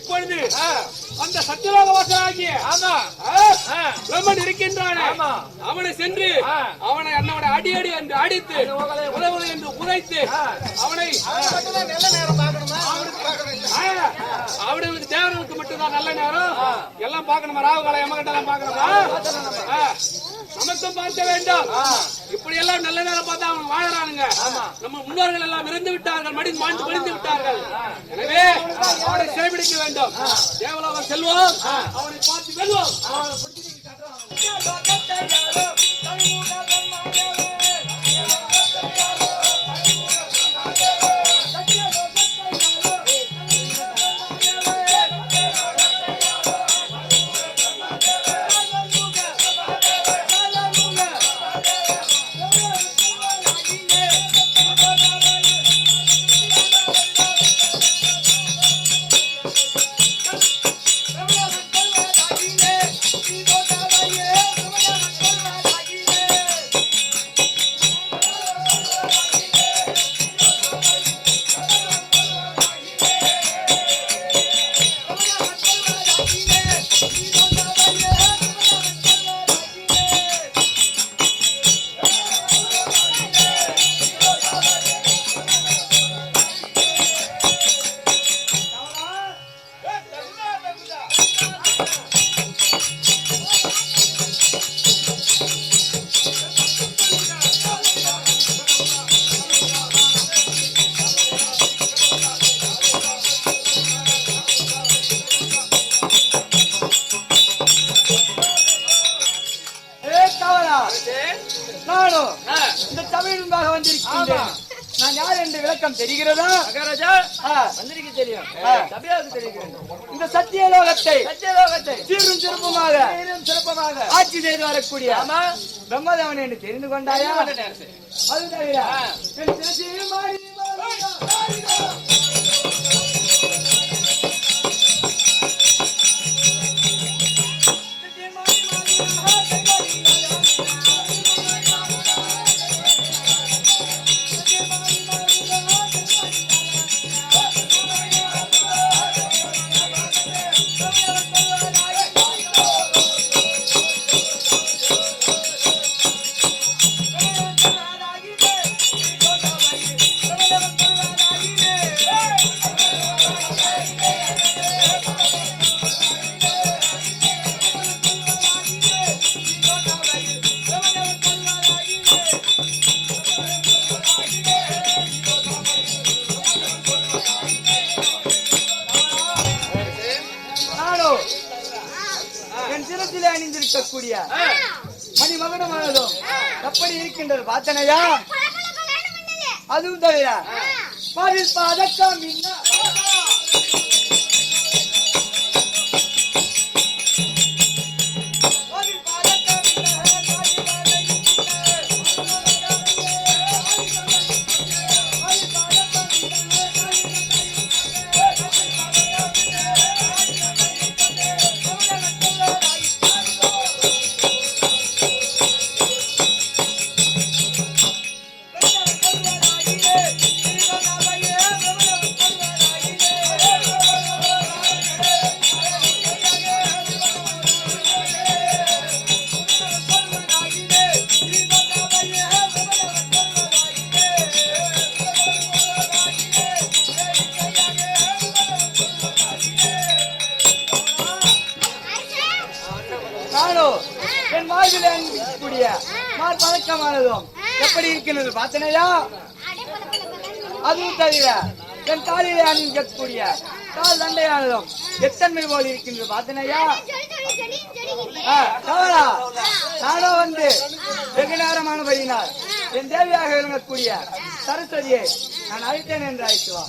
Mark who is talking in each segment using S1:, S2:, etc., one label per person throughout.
S1: இப்பொழுது அந்த சத்தியலோக வாசலாகிய பிரம்மன் இருக்கின்றானே, அவனை சென்று அவனை அண்ணவனை அடி அடி என்று அடித்து உதவுது என்று உதைத்து அவனை அவனுக்கு தேவனுக்கு மட்டும்தான் நல்ல நேரம் எல்லாம் பார்க்கணுமா, ராவுகால எமகண்டெல்லாம் பார்க்கணுமா, நமக்கும் பார்க்க வேண்டாம். இப்படி எல்லாம் நல்ல நேரம் பார்த்தா அவங்க வாழறானுங்க. நம்ம முன்னோர்கள் எல்லாம் இறந்து விட்டார்கள், மடிந்து விட்டார்கள். எனவே அவனை சிறைபிடிக்க வேண்டும். தேவலோகம் செல்வோம், அவனை பார்த்து வெல்வோம். இந்த தமிழாக வந்திருக்கின்றேன். நான் யார் என்று விளக்கம் தெரிகிறதா மகாராஜா? வந்திருக்க தெரியும், தெரியும். இந்த சத்தியலோகத்தை சீரும் சிறப்புமாக ஆட்சி செய்து வரக்கூடிய பிரம்மதேவன் என்று தெரிந்து கொண்டாயா? அது தவிர அணிந்திருக்கக்கூடிய மணிமகனமானதும் எப்படி இருக்கின்றது பார்த்தனையா? அதுவும் தவிர பதக்கம் பதக்கமானதும் எப்படி இருக்கின்றது பார்த்தனையா? அதுவும் தவிர என் காலிலே அணிந்திருக்கக்கூடிய கால் தண்டையானதும் எத்தன்மை போல் இருக்கின்றது பார்த்தனையா? நானோ வந்து வெகு நேரமானபடியினால் என் தேவியாக விளங்கக்கூடிய சரஸ்வதியை நான் அழைத்தேன் என்று அழைத்துவா.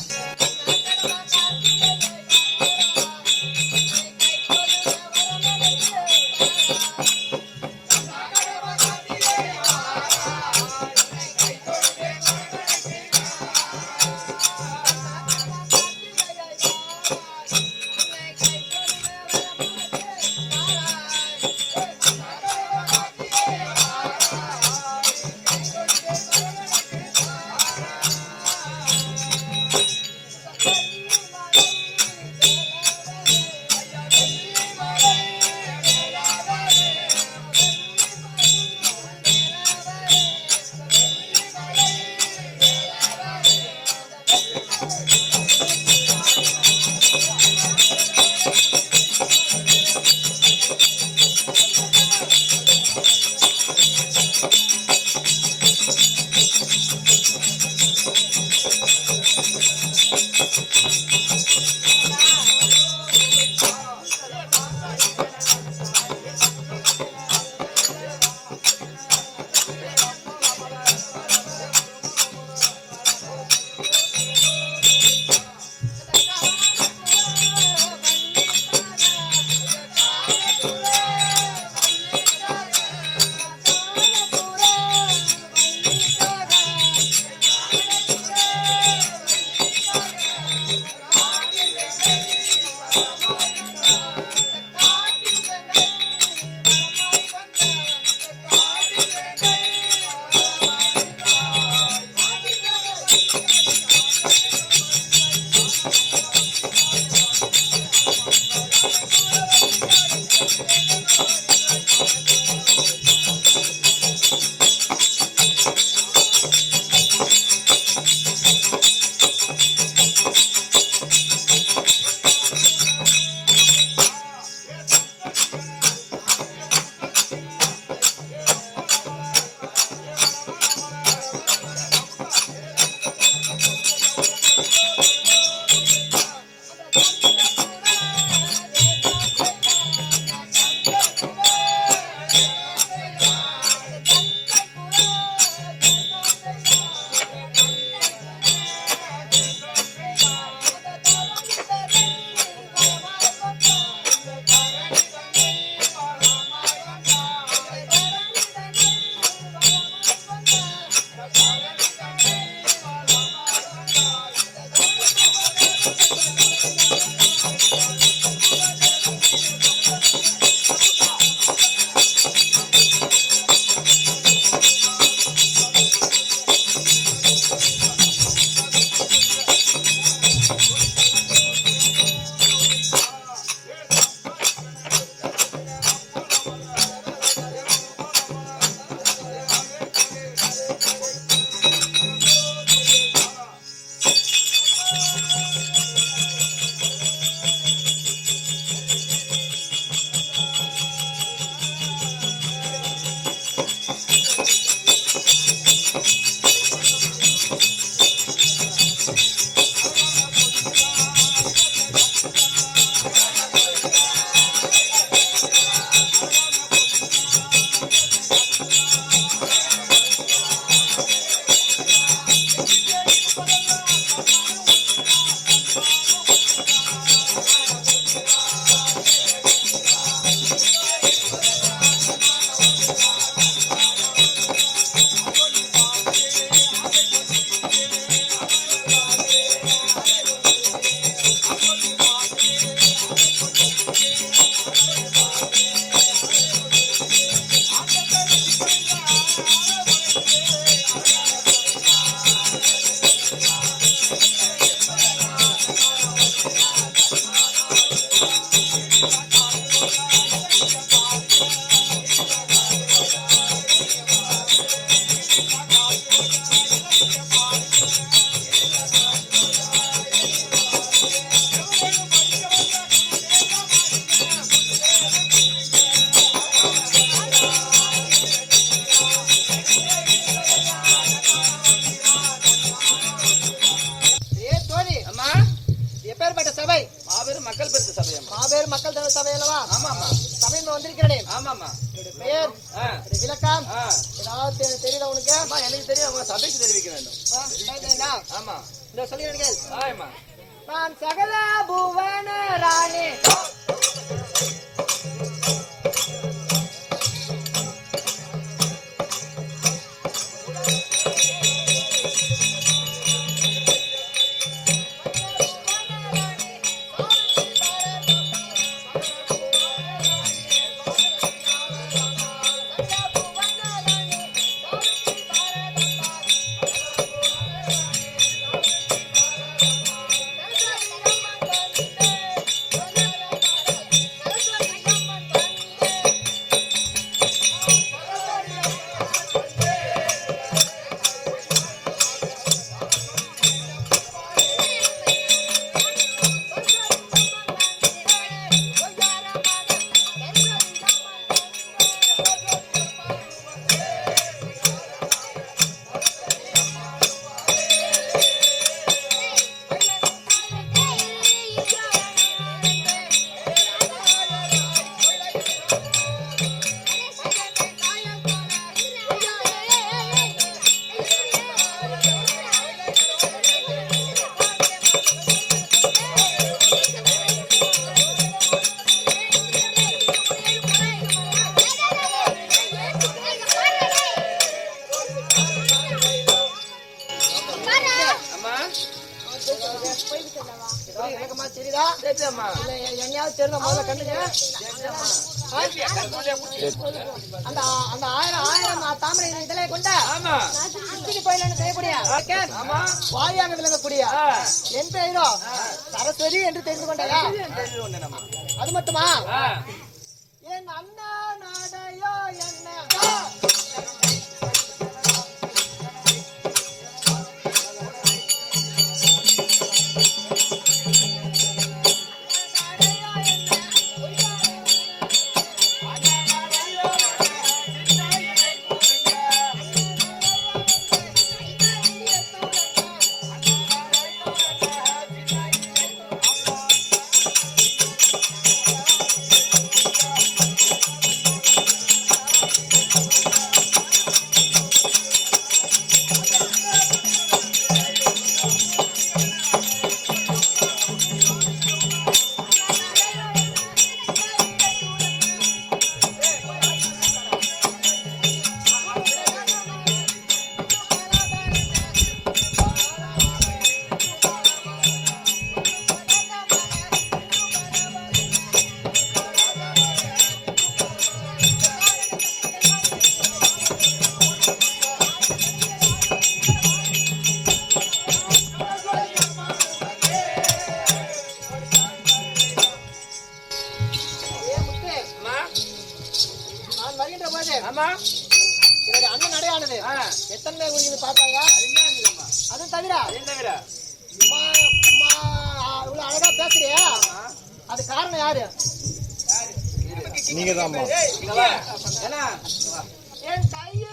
S1: தெரியுதா உனக்கு? எனக்கு தெரியும். சபைக்கு தெரிவிக்க வேண்டும். ஆமா, இந்த சொல்லிடுங்க. நான் சகல புவன ராணி
S2: சரி முதல்ல கண்டுங்க. அந்த ஆயிரம் தாமரை இதழை கொண்ட கோயில செய்யக்கூடிய வாயாக விளங்கக்கூடிய என் பெயரோ சரஸ்வதி என்று தெரிந்து கொண்டாயா? அது மட்டுமா? என் அண்ணா நாடையோ என்ன அண்ணன் நடையானது எத்தனை குறிக்குது பார்த்தாயா? அது தவிர இவ்வளவு அழகா பேசுறியா? அது காரணம் யாரு?
S3: நீங்க தான்.
S2: என் கையில்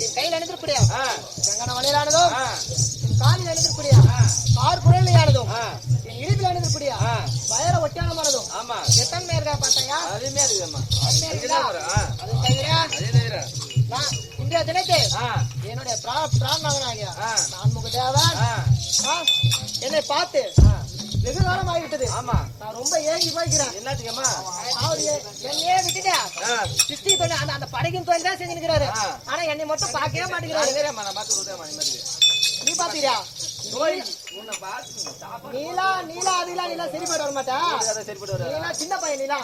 S2: என் கையில் அணிந்திருக்கூடிய கங்கண வளையலானதும் என் காலில் அணிந்திருக்கூடிய கார் குரலையானதும் என் இடுப்பில் அணிந்திருக்கூடிய வயர ஒட்டியானமானதும் எத்தனை இருக்கா பார்த்தாயா?
S1: அதுமே இருக்குமா?
S2: அது தவிர இன்றைய தினத்தை என்னுடைய பிராணனாகிய நான்முக தேவன் என்னை பார்த்து வெகு காலம் ஆகிவிட்டது. நான் ரொம்ப ஏங்கி போய்க்கிறேன்.
S1: என்னத்துக்குமா?
S2: அவர் என்னையே விட்டுட்டேன். சித்தி தொழில் அந்த படகின் தொழில் தான் செஞ்சுக்கிறாரு. ஆனா என்னை மட்டும் பார்க்கவே மாட்டேங்கிறாரு. நீ பாத்துக்கிறியா? நீலா நீலா அதெல்லாம் நீலா சரிப்பட்டு வர மாட்டா. நீலா சின்ன பையன் நீலா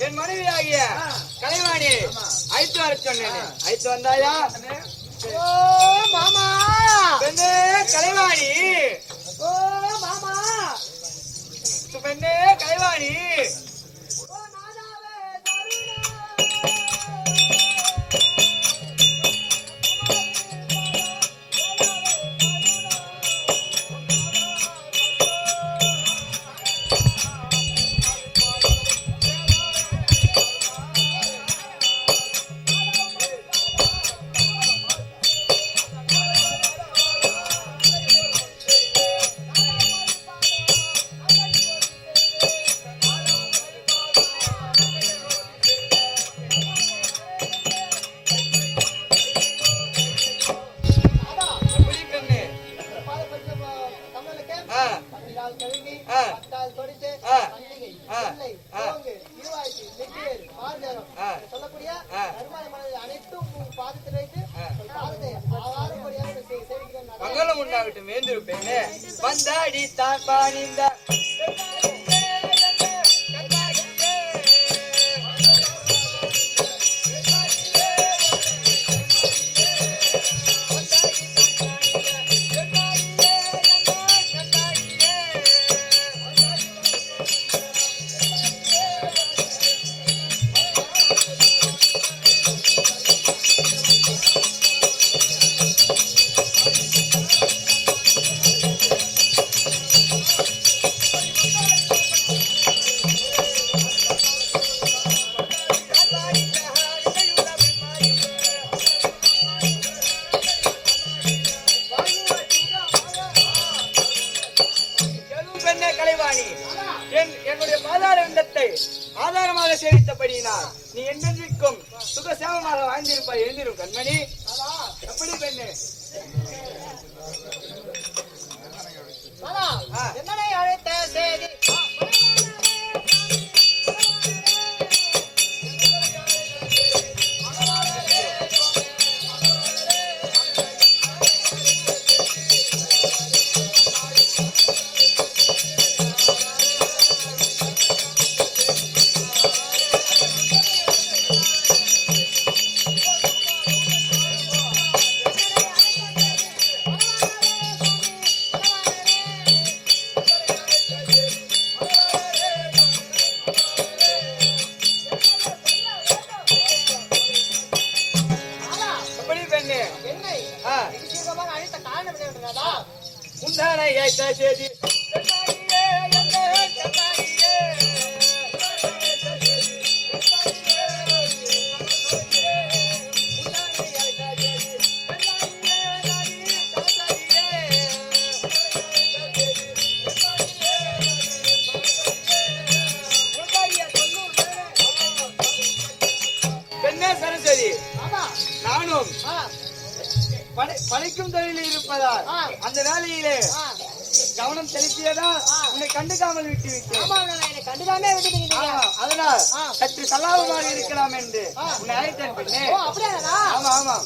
S1: என் மனைவி ஆகிய கலைவாணி அழைத்து வர சொன்னேன். அழைத்து வந்தாயா?
S2: ஓ மாமா
S1: பெண்ணே கலைவாணி.
S2: ஓ மாமா
S1: பெண்ணே கலைவாணி. மங்களம் உண்டாகட்டும் வேண்டிருப்பேனே. வந்தாடி தான் பாணிந்த பெற்றெடுத்தபடியினால் நீ என்றென்றைக்கும் சுகசேமமாக வாழ்ந்திருப்பாய். எழுந்திரும் கண்மணி. எப்படி பெண்ணு?
S2: என்னை அழைத்த செய்தி அழைத்த காரணம் என்னவென்றதா
S1: முந்தானை ஏற்ற செய்தி நானும் படைக்கும் தொழிலில் இருப்பதால் அந்த வேலையிலே கவனம் செலுத்தியதா உன்னை கண்டுக்காமல் விட்டு விட்டேன். அதனால் சற்று சல்லாபமாக இருக்கலாம் என்று உன்னை அழைத்தேன் பெண்ணே. ஆமா ஆமா.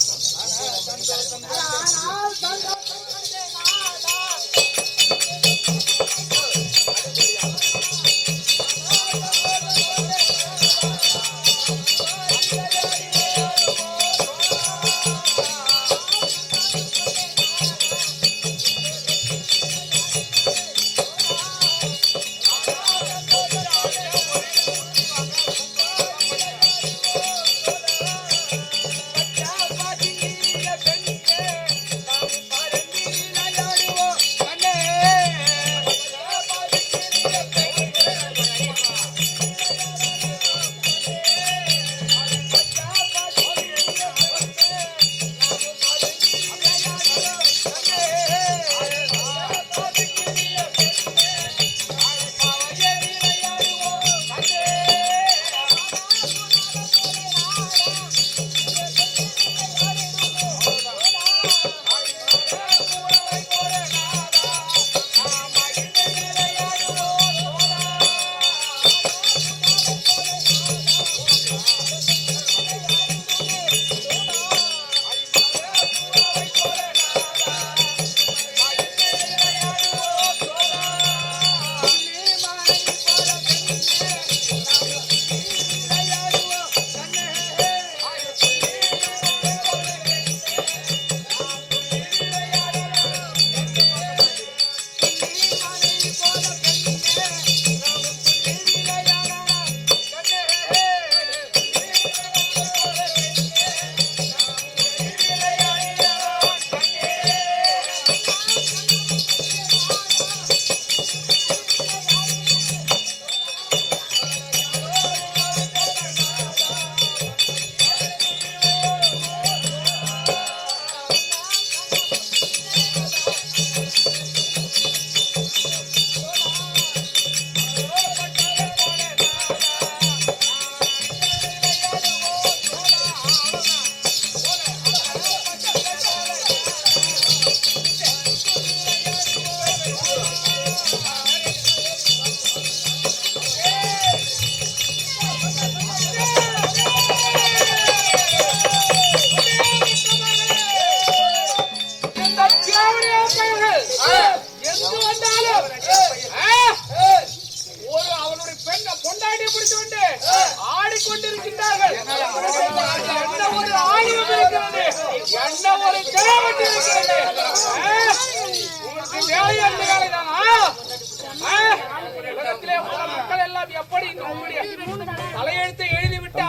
S1: தலையெழுத்தை எழுதிவிட்டு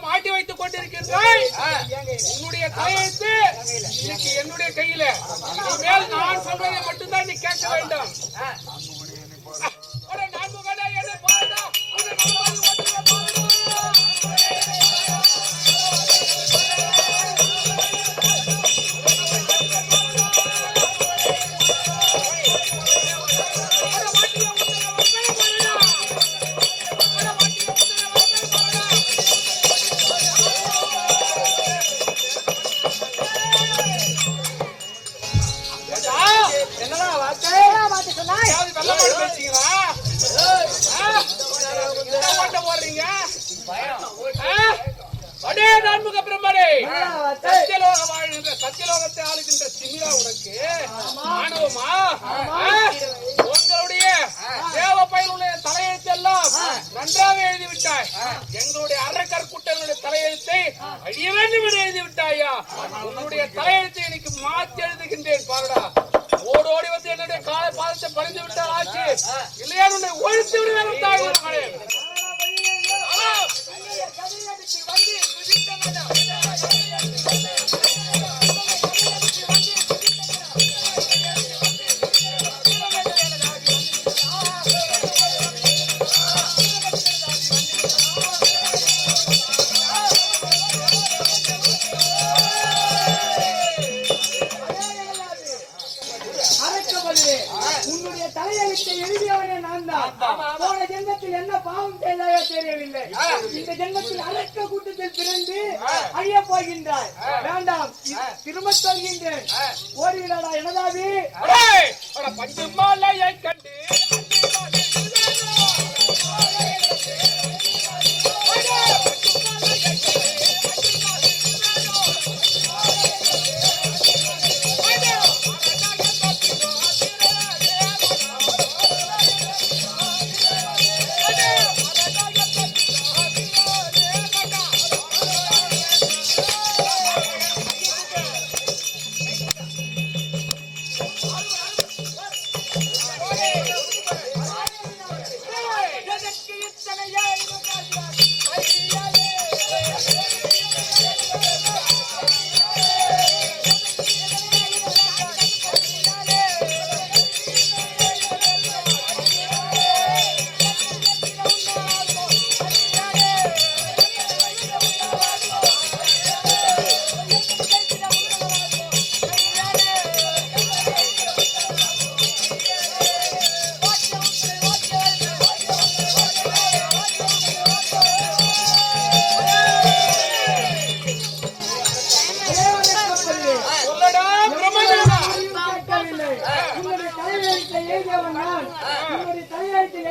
S1: மாட்டி வைத்துக் கொண்டிருக்கிறாய். உன்னுடைய தலையெழுத்து என்னுடைய கையில. மேல் நான் சொல்வதை மட்டும்தான் நீ கேட்க வேண்டும்.
S3: அடே நான்முக பிரம்மனே, சத்தியலோக வாழ்கின்ற சத்தியலோகத்தை ஆளுகின்ற திமிரா உனக்கு மாணவமா? உங்களுடைய தேவ பயிலுடைய தலையெழுத்தெல்லாம் நன்றாக எழுதிவிட்டாய். எங்களுடைய அரக்கற்குட்டங்களுடைய தலையெழுத்தை அழிய வேண்டும் என்று எழுதிவிட்டாயா? உன்னுடைய தலையெழுத்தை எனக்கு மாற்றி எழுதுகின்றேன் பாருடா. ஓடோடி வந்து என்னுடைய காலை பாதத்தை பறிந்து விட்டால் ஆச்சு, இல்லையா உன்னை ஒழித்து விடுவேன் தாய் மகளே.
S1: உன்னுடைய தலையெழுத்தை எழுதியவனே நான் தான். போன ஜென்மத்தில் என்ன பாவம் செய்தாயோ தெரியவில்லை. இந்த ஜென்மத்தில் அரக்க கூட்டத்தில் பிறந்து அழிய போகின்றாய். வேண்டாம், திரும்ப சொல்கின்றேன், ஓடிவிடாடா எனதாவி.
S3: பஞ்சு மாலையை கண்டு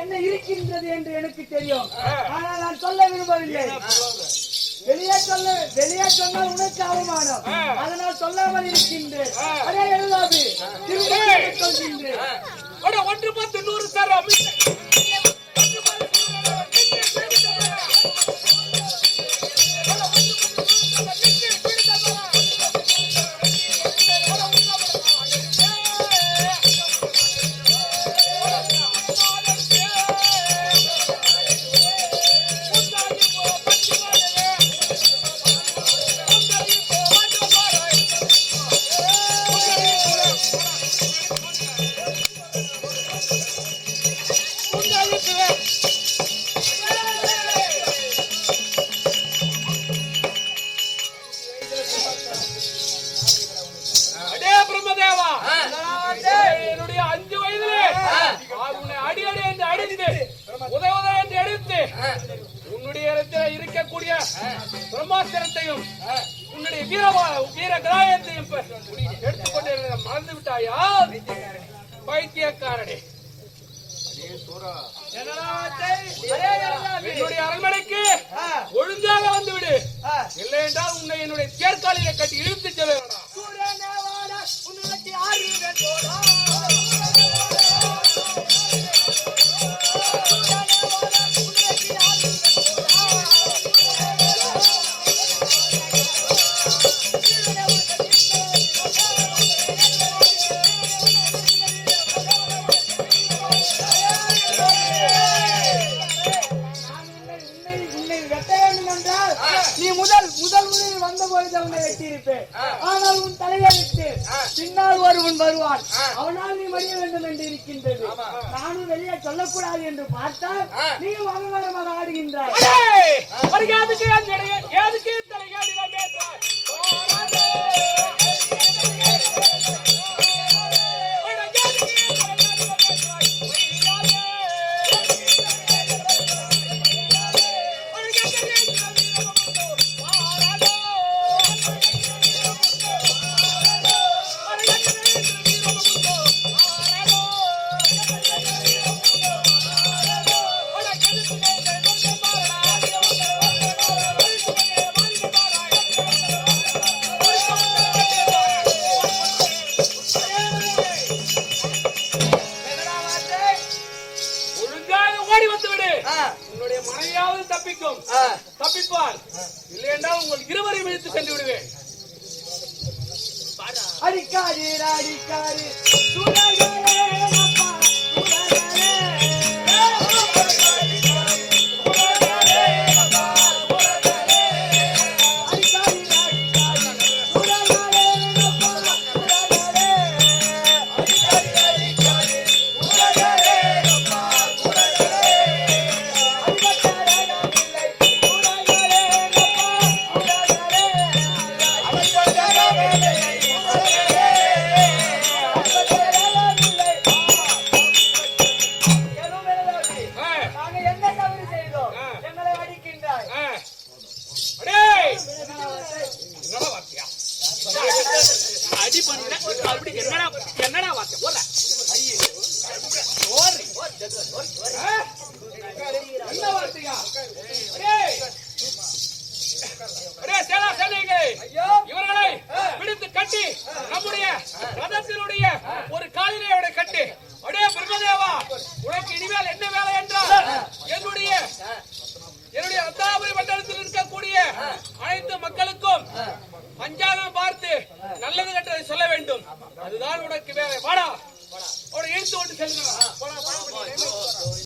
S1: என்ன இருக்கின்றது என்று எனக்கு தெரியும். ஆனால் நான் சொல்ல விரும்பவில்லை. வெளியே சொன்னால் உனக்கு அவமானம். அதனால் சொல்லாமல் இருக்கின்றேன். அதே எழுதாது சொல்கின்றேன்.
S3: 1 10 100 தரம். என்னுடைய 5 வயதிலே உன்னை அடி அடி என்று அடித்து உதவ என்று எடுத்து உன்னுடைய இடத்தில் இருக்கக்கூடிய பிரம்மாஸ்திரத்தையும் உன்னுடைய வீர கிராயத்தையும் எடுத்துக்கொண்டு மறந்து விட்டாயா பைத்தியக்காரனே? என்னுடைய அரண்மனைக்கு ஒழுங்காக வந்துவிடு, இல்லை என்றால் உன்னை என்னுடைய தேர்காலிலே கட்டி இழுத்து செல்ல
S1: நீ முதல் வந்த பொழுது அவனை வெட்டியிருப்பேன். ஆனால் உன் தலையெழுத்து பின்னால் ஒருவன் வருவான், அவனால் நீ மடிய வேண்டும் என்று இருக்கின்றது. நானும் வெளியே சொல்லக்கூடாது என்று பார்த்தால் நீ வகவரமாக ஆடுகின்றாய்.
S3: வேண்டும் தப்பிப்பார், இல்லையென்றால் உங்கள் இருவரையும் இழுத்து சென்று விடுவேன்.
S1: அடிக்காதே அடிக்காதே சுடர்களே அப்பா சுடர்களே
S3: அடி பண்ண என்னடா வார்த்தை போடுற என்ன வார்த்தையா? இவர்களை பிடித்து கட்டி நம்முடைய ரதத்தினுடைய ஒரு காலினையோட கட்டி, அடே பிரம்மதேவா, உனக்கு இனிமேல் என்ன வேலை என்றால் என்னுடைய